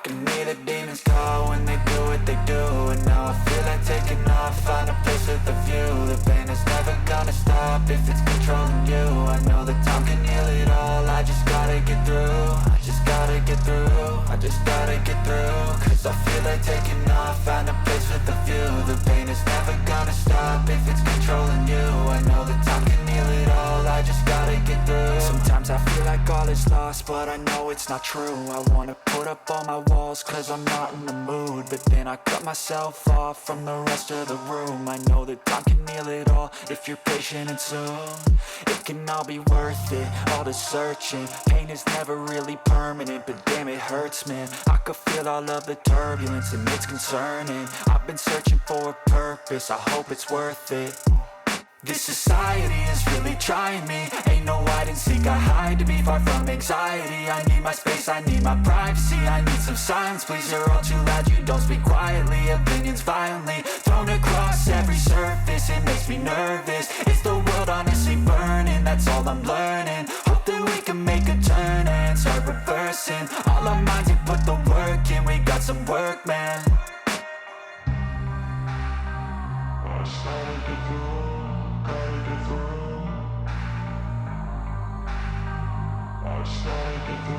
can hear the demons call when they do what they do. And now I feel like taking off, find a place with a view. The pain is never gonna stop if it's controlling you. I know that time can heal it all, I just gotta get through. I just gotta get through, I just gotta get through. Cause I feel like taking off, find a place with a view. The pain is never gonna stop if it's controlling you. I know that time can heal it all, I just gotta get through. Sometimes I feel like all is lost, but I know it's not true. I wanna put up all my walls cause I'm not in the mood, but then I cut myself off from the rest of the room. I know that time can heal it all if you're patient and soon it can all be worth it, all the searching. Pain is never really permanent, but damn it hurts, man. I could feel all of the turbulence and it's concerning. I've been searching for a purpose, I hope it's worth it. This society is really trying me. Ain't no hide and seek, I hide to be far from anxiety. I need my space, I need my privacy. I need some silence, please, you're all too loud. You don't speak quietly, opinions violently thrown across every surface. It makes me nervous, is the world honestly burning? That's all I'm learning. Hope that we can make a turn and start reversing all our minds and put the work in. We got some work, man. I started to do, gotta get through. I started to do,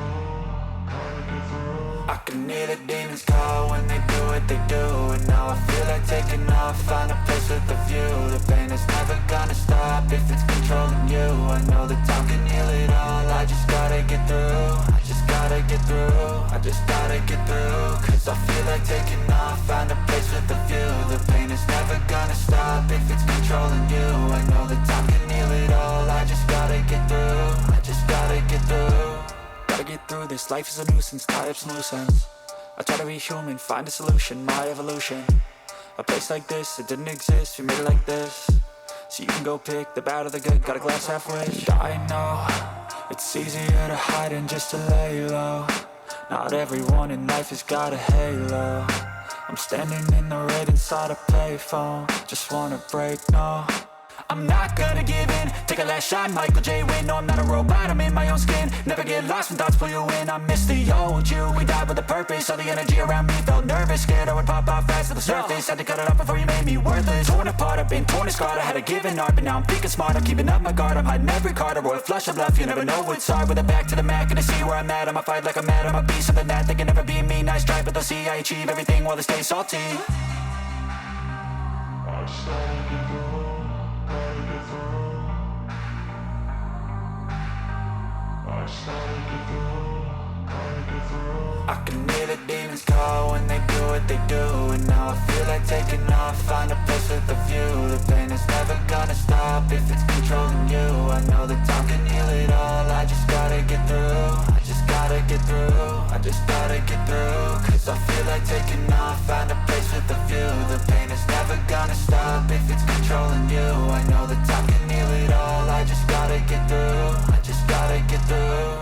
gotta get through. I can hear the demons call when they do what they do. And now I feel like taking off, find a place with a view. The pain is never gonna stop if it's controlling you. I know that time can heal it all, I just gotta get through. I just gotta get through, I just gotta get through. Cause I feel like taking off, find a place with a view. The pain is never gonna stop if it's controlling you. I know that time can heal it all, I just gotta get through. I just gotta get through. Gotta get through this, life is a nuisance, tie up some loose ends. I try to be human, find a solution, my evolution. A place like this, it didn't exist, we made it like this. So you can go pick the bad or the good, got a glass halfway. I know, it's easier to hide than just to lay low. Not everyone in life has got a halo. I'm standing in the red inside a payphone, just wanna break, no. I'm not gonna give in, take a last shot, Michael J. Win. No, I'm not a robot, I'm in my own skin. Never get lost when thoughts pull you in. I miss the old you, we died with a purpose. All the energy around me felt nervous, scared I would pop out fast to the surface. Had to cut it off before you made me worthless. Torn apart, I've been torn and scarred. I had a given art, but now I'm thinking smart. I'm keeping up my guard, I'm hiding every card. A royal flush of bluff, you never know what's hard. With a back to the mat, gonna see where I'm at. I'ma fight like I'm mad, I'ma be something that they can never be me. Nice try, but they'll see I achieve everything while they stay salty. I started to go, gotta get through. I started to do, gotta get through. I can hear the demons call when they do what they do. And now I feel like taking off, find a place with a view. The pain is never gonna stop if it's controlling you. I know that time can heal it all, I just gotta get through. I just gotta get through, I just gotta get through. Cause I feel like taking off, find a place with a view. The pain is never gonna stop if it's controlling you. I know that time can heal it all, I just gotta get through. I just gotta get through.